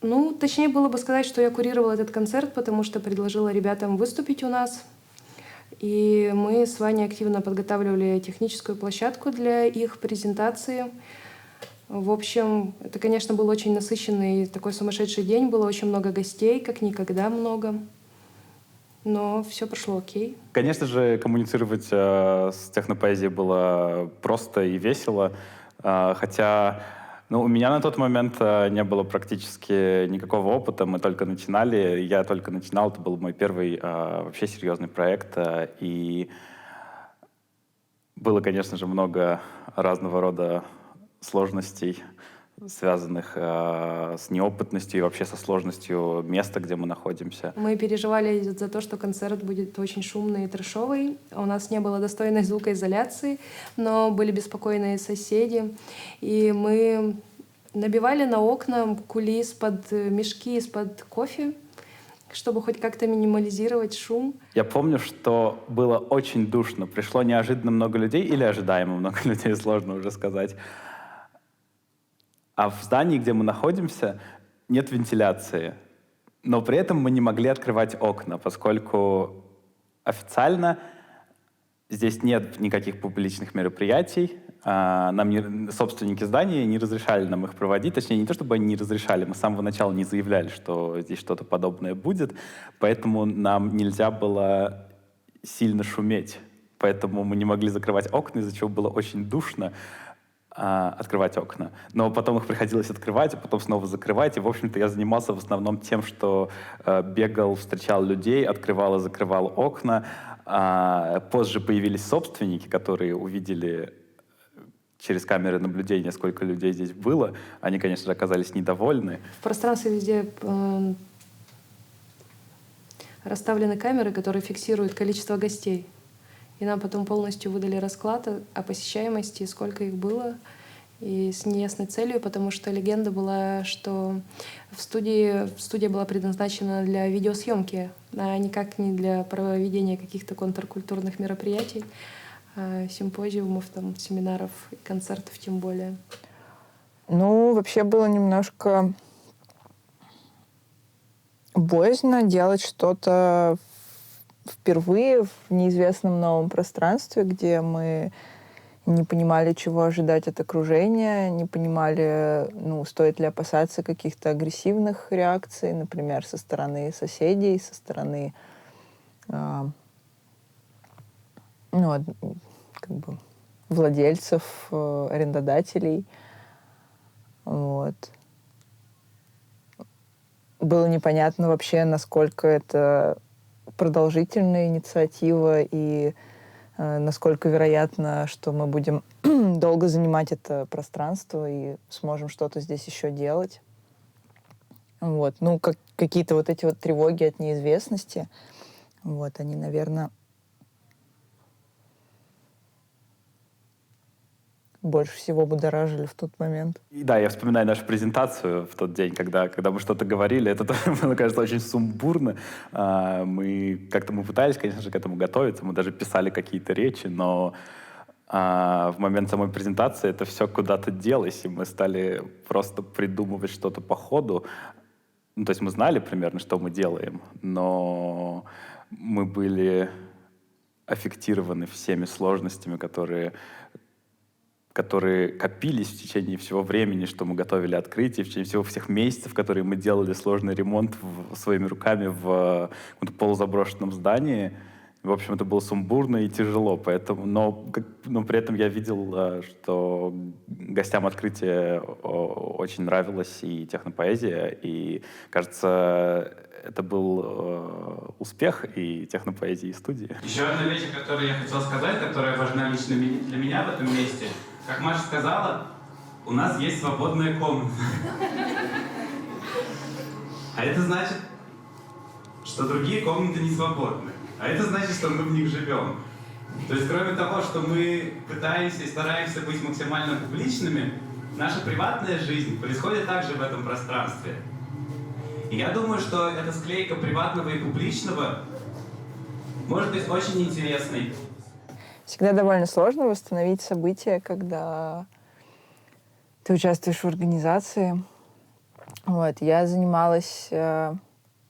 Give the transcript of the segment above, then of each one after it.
Ну, точнее было бы сказать, что я курировала этот концерт, потому что предложила ребятам выступить у нас. И мы с Ваней активно подготавливали техническую площадку для их презентации. В общем, это, конечно, был очень насыщенный такой сумасшедший день. Было очень много гостей, как никогда много. Но все прошло окей. Конечно же, коммуницировать с технопоэзией было просто и весело. Хотя у меня на тот момент не было практически никакого опыта. Мы только начинали. Я только начинал. Это был мой первый вообще серьезный проект. И было, конечно же, много разного рода сложностей, связанных с неопытностью и вообще со сложностью места, где мы находимся. Мы переживали за то, что концерт будет очень шумный и трэшовый. У нас не было достойной звукоизоляции, но были беспокойные соседи. И мы набивали на окна кулис под мешки из-под кофе, чтобы хоть как-то минимализировать шум. Я помню, что было очень душно. Пришло неожиданно много людей, или ожидаемо много людей, сложно уже сказать. А в здании, где мы находимся, нет вентиляции. Но при этом мы не могли открывать окна, поскольку официально здесь нет никаких публичных мероприятий. Собственники здания не разрешали нам их проводить. Точнее, не то чтобы они не разрешали, мы с самого начала не заявляли, что здесь что-то подобное будет. Поэтому нам нельзя было сильно шуметь. Поэтому мы не могли закрывать окна, из-за чего было очень душно открывать окна. Но потом их приходилось открывать, а потом снова закрывать. И, в общем-то, я занимался в основном тем, что бегал, встречал людей, открывал и закрывал окна. Позже появились собственники, которые увидели через камеры наблюдения, сколько людей здесь было. Они, конечно же, оказались недовольны. В пространстве везде расставлены камеры, которые фиксируют количество гостей. И нам потом полностью выдали расклад о посещаемости, сколько их было, и с неясной целью, потому что легенда была, что студия была предназначена для видеосъемки, а никак не для проведения каких-то контркультурных мероприятий, симпозиумов, семинаров, концертов тем более. Ну, вообще было немножко боязно делать что-то впервые в неизвестном новом пространстве, где мы не понимали, чего ожидать от окружения, не понимали, стоит ли опасаться каких-то агрессивных реакций, например, со стороны соседей, со стороны владельцев, арендодателей. Вот. Было непонятно вообще, насколько это продолжительная инициатива и насколько вероятно, что мы будем долго занимать это пространство и сможем что-то здесь еще делать. Вот. Какие-то вот эти вот тревоги от неизвестности, они, наверное, больше всего будоражили в тот момент. И да, я вспоминаю нашу презентацию в тот день, когда мы что-то говорили. Это было, кажется, очень сумбурно. Мы пытались, конечно же, к этому готовиться. Мы даже писали какие-то речи, но в момент самой презентации это все куда-то делось, и мы стали просто придумывать что-то по ходу. То есть мы знали примерно, что мы делаем, но мы были аффектированы всеми сложностями, которые копились в течение всего времени, что мы готовили открытие, в течение всех месяцев, которые мы делали сложный ремонт своими руками в полузаброшенном здании. В общем, это было сумбурно и тяжело, но при этом я видел, что гостям открытия очень нравилась и технопоэзия, и, кажется, это был успех и технопоэзии, и студии. Еще одна вещь, которую я хотел сказать, которая важна лично для меня в этом месте. Как Маша сказала, у нас есть свободная комната. А это значит, что другие комнаты не свободны. А это значит, что мы в них живем. То есть, кроме того, что мы пытаемся и стараемся быть максимально публичными, наша приватная жизнь происходит также в этом пространстве. И я думаю, что эта склейка приватного и публичного может быть очень интересной. Всегда довольно сложно восстановить события, когда ты участвуешь в организации, Вот, я занималась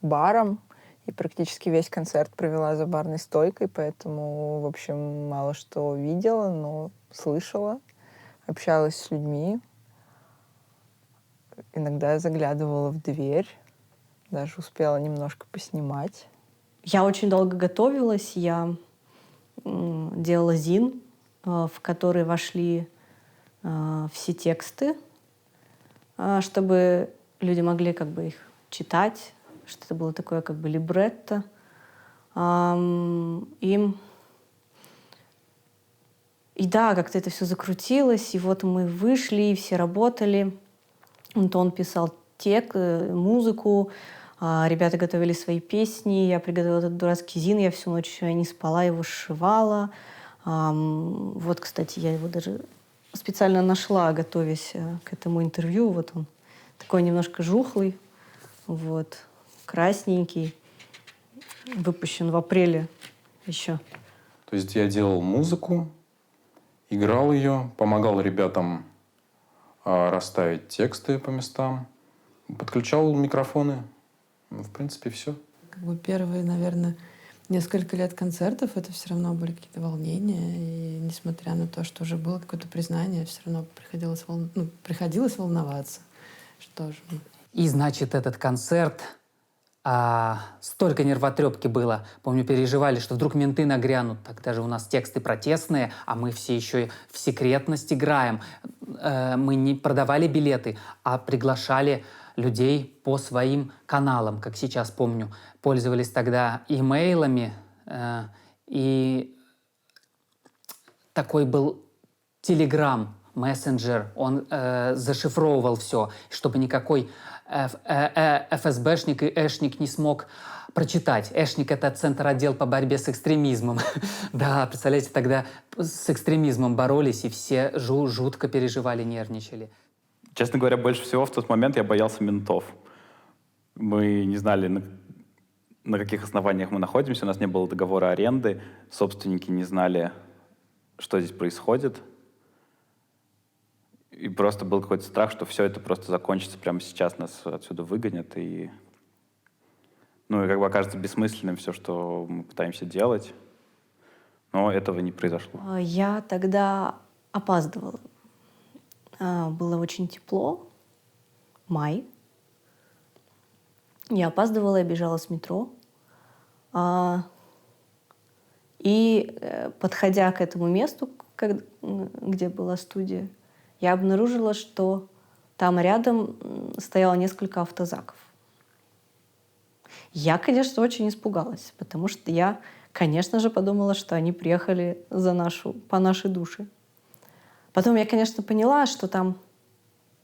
баром и практически весь концерт провела за барной стойкой, поэтому, в общем, мало что видела, но слышала, общалась с людьми. Иногда заглядывала в дверь, даже успела немножко поснимать. Я очень долго готовилась, я делала зин, в который вошли все тексты, чтобы люди могли как бы их читать, что это было такое как бы либретто. И да, как-то это все закрутилось, и вот мы вышли, и все работали. Антон писал музыку, ребята готовили свои песни, я приготовила этот дурацкий зин, я всю ночь не спала, его сшивала. Вот, кстати, я его даже специально нашла, готовясь к этому интервью. Вот он такой немножко жухлый, вот, красненький, выпущен в апреле еще. То есть я делал музыку, играл ее, помогал ребятам расставить тексты по местам, подключал микрофоны. В принципе, все. Как бы первые, наверное, несколько лет концертов это все равно были какие-то волнения. И несмотря на то, что уже было какое-то признание, все равно приходилось волноваться. Что же. И, значит, этот концерт, столько нервотрепки было. Помню, переживали, что вдруг менты нагрянут. Тогда же у нас тексты протестные, а мы все еще в секретность играем. Мы не продавали билеты, а приглашали людей по своим каналам, как сейчас помню. Пользовались тогда имейлами, и такой был Telegram, мессенджер, он зашифровывал все, чтобы никакой ФСБшник и Эшник не смог прочитать. Эшник — это Центр отдел по борьбе с экстремизмом. Да, представляете, тогда с экстремизмом боролись, и все жутко переживали, нервничали. Честно говоря, больше всего в тот момент я боялся ментов. Мы не знали, на каких основаниях мы находимся, у нас не было договора аренды, собственники не знали, что здесь происходит. И просто был какой-то страх, что все это просто закончится прямо сейчас, нас отсюда выгонят, и как бы окажется бессмысленным все, что мы пытаемся делать. Но этого не произошло. Я тогда опаздывала. Было очень тепло, май. Я опаздывала, я бежала с метро. И, подходя к этому месту, где была студия, я обнаружила, что там рядом стояло несколько автозаков. Я, конечно, очень испугалась, потому что я, конечно же, подумала, что они приехали по нашей душе. Потом я, конечно, поняла, что там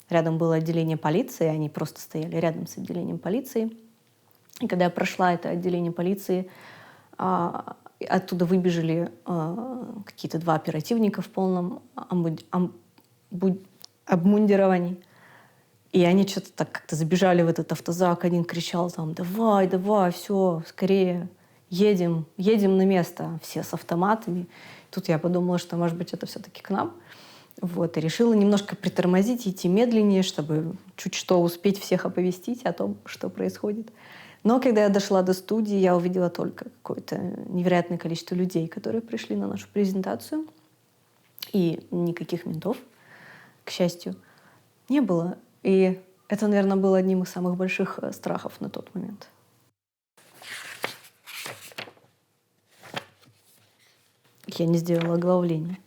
рядом было отделение полиции, они просто стояли рядом с отделением полиции. И когда я прошла это отделение полиции, оттуда выбежали какие-то 2 оперативника в полном обмундировании. И они что-то так как-то забежали в этот автозак, один кричал там: «Давай, давай, все, скорее, едем на место», все с автоматами. Тут я подумала, что, может быть, это все-таки к нам. Вот, и решила немножко притормозить, идти медленнее, чтобы чуть что успеть всех оповестить о том, что происходит. Но когда я дошла до студии, я увидела только какое-то невероятное количество людей, которые пришли на нашу презентацию. И никаких ментов, к счастью, не было. И это, наверное, было одним из самых больших страхов на тот момент. Я не сделала оглавление.